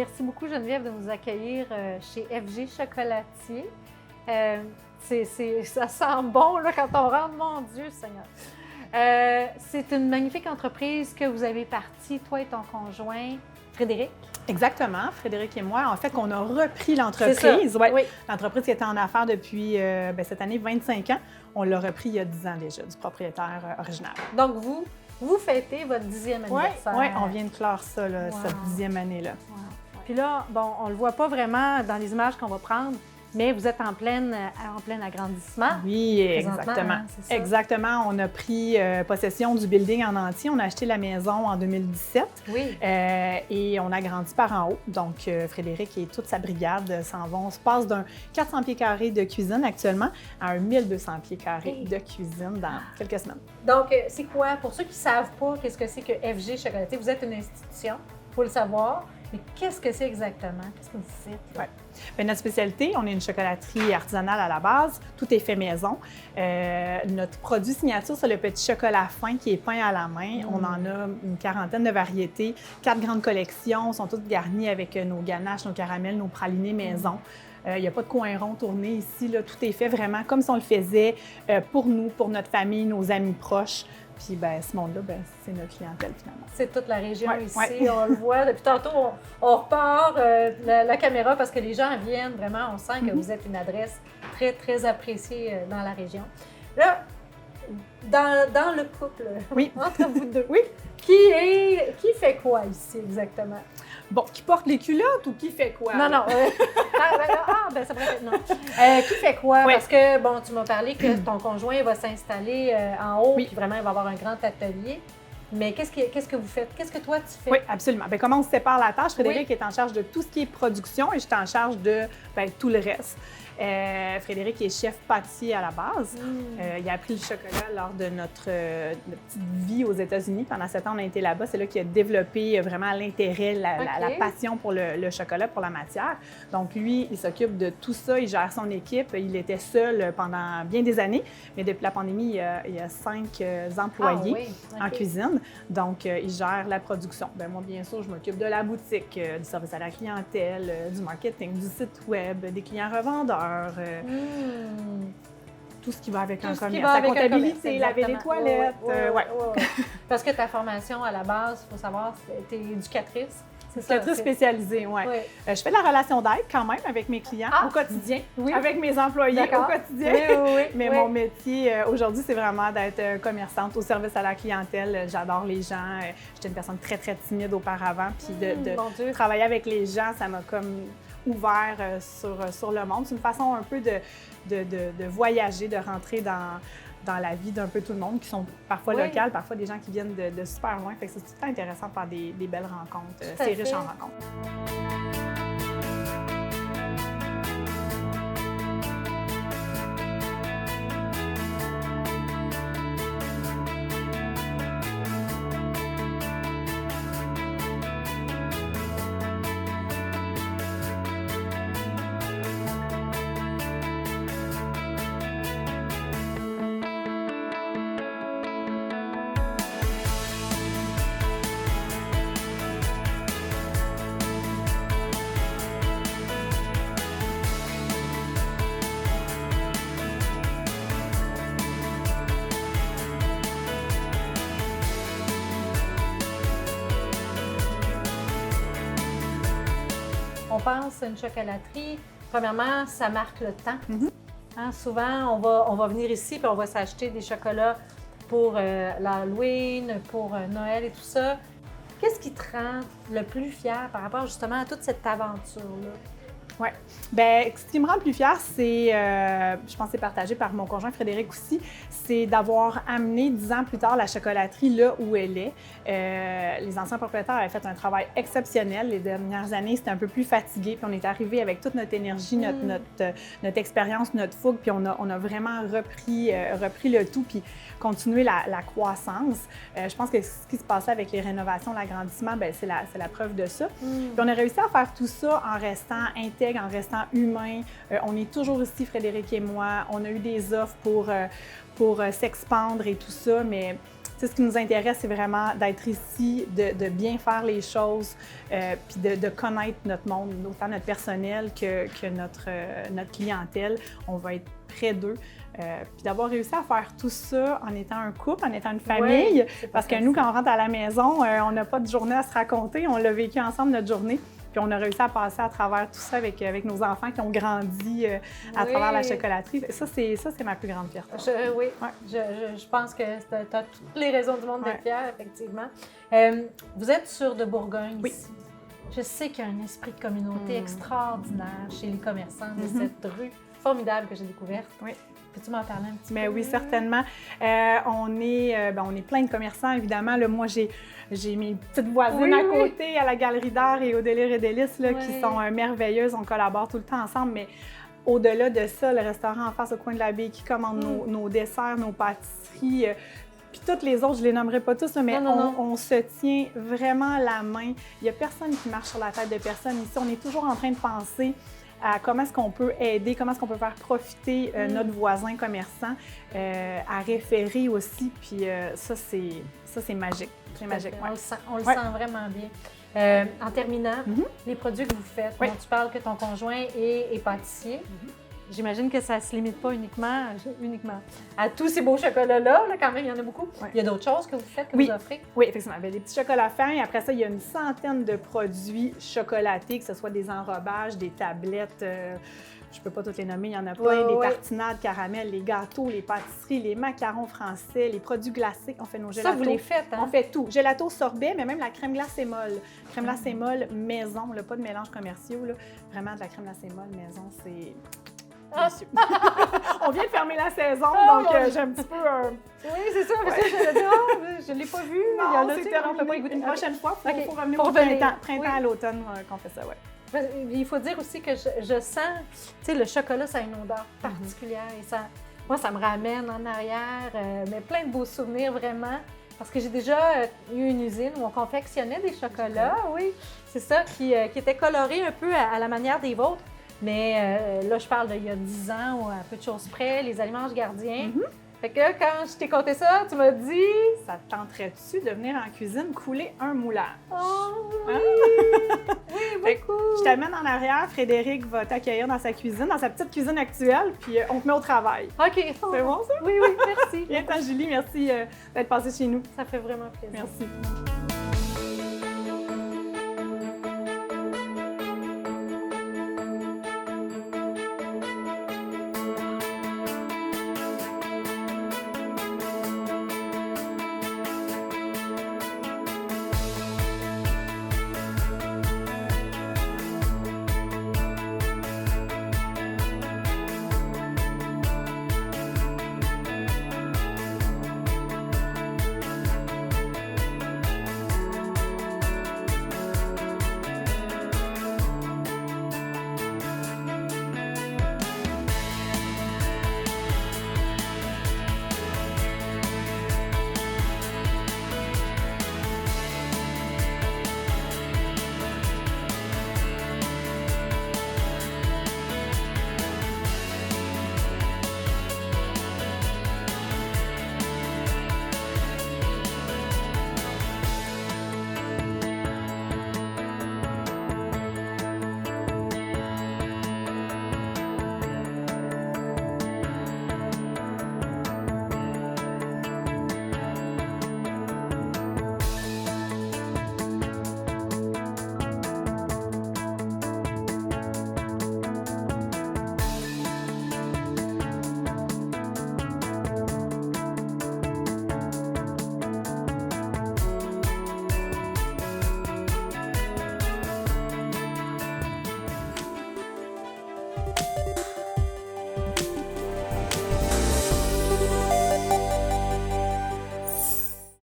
merci beaucoup, Geneviève, de nous accueillir chez FG Chocolatier. Ça sent bon là, quand on rentre, mon Dieu Seigneur. C'est une magnifique entreprise que vous avez partie, toi et ton conjoint, Frédéric. Exactement, Frédéric et moi. En fait, on a repris l'entreprise. Ouais. Oui. L'entreprise qui était en affaires depuis cette année 25 ans. On l'a repris il y a 10 ans déjà, du propriétaire original. Donc, vous fêtez votre 10e anniversaire. Oui, on vient de clore ça, là, cette 10e année-là. Wow. Puis là, bon, on ne le voit pas vraiment dans les images qu'on va prendre, mais vous êtes en plein agrandissement. Oui, exactement. Hein, c'est ça. Exactement. On a pris possession du building en entier. On a acheté la maison en 2017. Oui. Et on a grandi par en haut. Donc, Frédéric et toute sa brigade s'en vont. On se passe d'un 400 pieds carrés de cuisine actuellement à un 1200 pieds carrés de cuisine dans quelques semaines. Donc, c'est quoi? Pour ceux qui ne savent pas qu'est-ce que c'est que FG Chocolatier, vous êtes une institution, il faut le savoir. Mais qu'est-ce que c'est exactement? Qu'est-ce que vous faites? Oui. Bien, notre spécialité, on est une chocolaterie artisanale à la base. Tout est fait maison. Notre produit signature, c'est le petit chocolat fin qui est peint à la main. On en a une quarantaine de variétés, 4 grandes collections. Sont toutes garnies avec nos ganaches, nos caramels, nos pralinés maison. Il n'y a pas de coin rond tourné ici. Là. Tout est fait vraiment comme si on le faisait pour nous, pour notre famille, nos amis proches. Puis, bien, ce monde-là, bien, c'est notre clientèle, finalement. C'est toute la région ici. Ouais. On le voit. Depuis tantôt, on repart la caméra parce que les gens viennent vraiment. On sent que vous êtes une adresse très, très appréciée dans la région. Là, dans le couple, entre vous deux, qui fait quoi ici exactement? Bon, qui porte les culottes ou qui fait quoi? Non. Ça pourrait être non. Qui fait quoi? Oui. Parce que, bon, tu m'as parlé que ton conjoint va s'installer en haut, puis vraiment, il va avoir un grand atelier. Mais qu'est-ce que vous faites? Qu'est-ce que toi, tu fais? Oui, absolument. Bien, comment on se sépare la tâche? Frédéric est en charge de tout ce qui est production et je suis en charge de tout le reste. Frédéric est chef pâtissier à la base. Il a appris le chocolat lors de notre petite vie aux États-Unis. Pendant 7 ans, on a été là-bas. C'est là qu'il a développé vraiment l'intérêt, la passion pour le chocolat, pour la matière. Donc, lui, il s'occupe de tout ça. Il gère son équipe. Il était seul pendant bien des années. Mais depuis la pandémie, il y a 5 employés en cuisine. Donc, il gère la production. Bien, moi, bien sûr, je m'occupe de la boutique, du service à la clientèle, du marketing, du site web, des clients revendeurs. Tout ce qui va avec un commerce, la comptabilité, laver les toilettes. Parce que ta formation à la base, il faut savoir, tu es éducatrice. Éducatrice spécialisée, oui. Je fais de la relation d'aide quand même avec mes clients au quotidien, avec mes employés au quotidien. Mais mon métier aujourd'hui, c'est vraiment d'être commerçante au service à la clientèle. J'adore les gens. J'étais une personne très, très timide auparavant. Puis de travailler avec les gens, ça m'a comme ouvert sur le monde. C'est une façon un peu de voyager, de rentrer dans la vie d'un peu tout le monde, qui sont parfois locales, parfois des gens qui viennent de super loin. Fait que c'est tout le temps intéressant de faire des belles rencontres. C'est riche en rencontres. On pense à une chocolaterie. Premièrement, ça marque le temps. Souvent, on va venir ici et on va s'acheter des chocolats pour l'Halloween, pour Noël et tout ça. Qu'est-ce qui te rend le plus fier par rapport justement à toute cette aventure-là? Oui. Bien, ce qui me rend le plus fière, c'est, je pense que c'est partagé par mon conjoint Frédéric aussi, c'est d'avoir amené 10 ans plus tard la chocolaterie là où elle est. Les anciens propriétaires avaient fait un travail exceptionnel. Les dernières années, c'était un peu plus fatigué. Puis on est arrivé avec toute notre énergie, notre expérience, notre fougue. Puis on a vraiment repris le tout puis continué la croissance. Je pense que ce qui se passait avec les rénovations, l'agrandissement, bien, c'est la preuve de ça. Puis on a réussi à faire tout ça en restant intègre, en restant humain. On est toujours ici, Frédéric et moi. On a eu des offres pour s'expandre et tout ça, mais ce qui nous intéresse, c'est vraiment d'être ici, de bien faire les choses, puis de connaître notre monde, autant notre personnel que notre clientèle. On va être près d'eux. Puis d'avoir réussi à faire tout ça en étant un couple, en étant une famille, parce que nous, quand on rentre à la maison, on n'a pas de journée à se raconter, on l'a vécu ensemble notre journée, puis on a réussi à passer à travers tout ça avec nos enfants qui ont grandi à travers la chocolaterie. Ça, c'est ma plus grande fierté. Oui, je pense que tu as toutes les raisons du monde d'être fière, effectivement. Vous êtes sur de Bourgogne ici. Je sais qu'il y a un esprit de communauté extraordinaire chez les commerçants de cette rue formidable que j'ai découverte. Oui. Peux-tu m'en parler un petit peu? Mais oui, certainement. On est plein de commerçants, évidemment. Là, moi, j'ai mes petites voisines à côté, à la Galerie d'art et au Délire et Délices, qui sont merveilleuses. On collabore tout le temps ensemble, mais au-delà de ça, le restaurant en face au coin de la baie qui commande nos desserts, nos pâtisseries, puis toutes les autres, je ne les nommerai pas tous, mais on se tient vraiment la main. Il n'y a personne qui marche sur la tête de personne ici. On est toujours en train de penser à comment est-ce qu'on peut aider, comment est-ce qu'on peut faire profiter notre voisin commerçant, à référer aussi. Puis ça, c'est magique. C'est magique. Ouais. On le sent vraiment bien. En terminant, les produits que vous faites, dont tu parles que ton conjoint est pâtissier, j'imagine que ça ne se limite pas uniquement à tous ces beaux chocolats-là. Quand même, il y en a beaucoup. Il y a d'autres choses que vous faites, que vous offrez? Oui, effectivement. Bien, des petits chocolats fins. Après ça, il y a une centaine de produits chocolatés, que ce soit des enrobages, des tablettes. Je ne peux pas toutes les nommer, il y en a plein. Des tartinades, caramel, les gâteaux, les pâtisseries, les macarons français, les produits glacés. On fait nos gelatos. Ça, vous les faites, hein? On fait tout. Gelato, sorbet, mais même la crème glacée molle. Crème glacée molle maison, là, pas de mélange commerciaux. Là. Vraiment, de la crème glacée molle maison, c'est... On vient de fermer la saison, donc j'ai un petit peu... Oui, c'est ça. Je ne l'ai pas vu. Non, c'est terminé. On peut pas y goûter. Une prochaine fois, il faut revenir au printemps à l'automne qu'on fait ça, Il faut dire aussi que je sens, tu sais, le chocolat, ça a une odeur particulière et moi, ça me ramène en arrière, mais plein de beaux souvenirs, vraiment. Parce que j'ai déjà eu une usine où on confectionnait des chocolats, c'est ça, qui était coloré un peu à la manière des vôtres. Mais là, je parle d'il y a 10 ans ou à peu de choses près, les aliments gardiens. Fait que quand je t'ai conté ça, tu m'as dit... Ça te tenterait-tu de venir en cuisine couler un moulage? Oh oui! Oui, beaucoup! Je t'amène en arrière, Frédéric va t'accueillir dans sa cuisine, dans sa petite cuisine actuelle, puis on te met au travail. OK. C'est bon, ça? Oui, merci. Viens-t'en, Julie, merci d'être passée chez nous. Ça fait vraiment plaisir. Merci.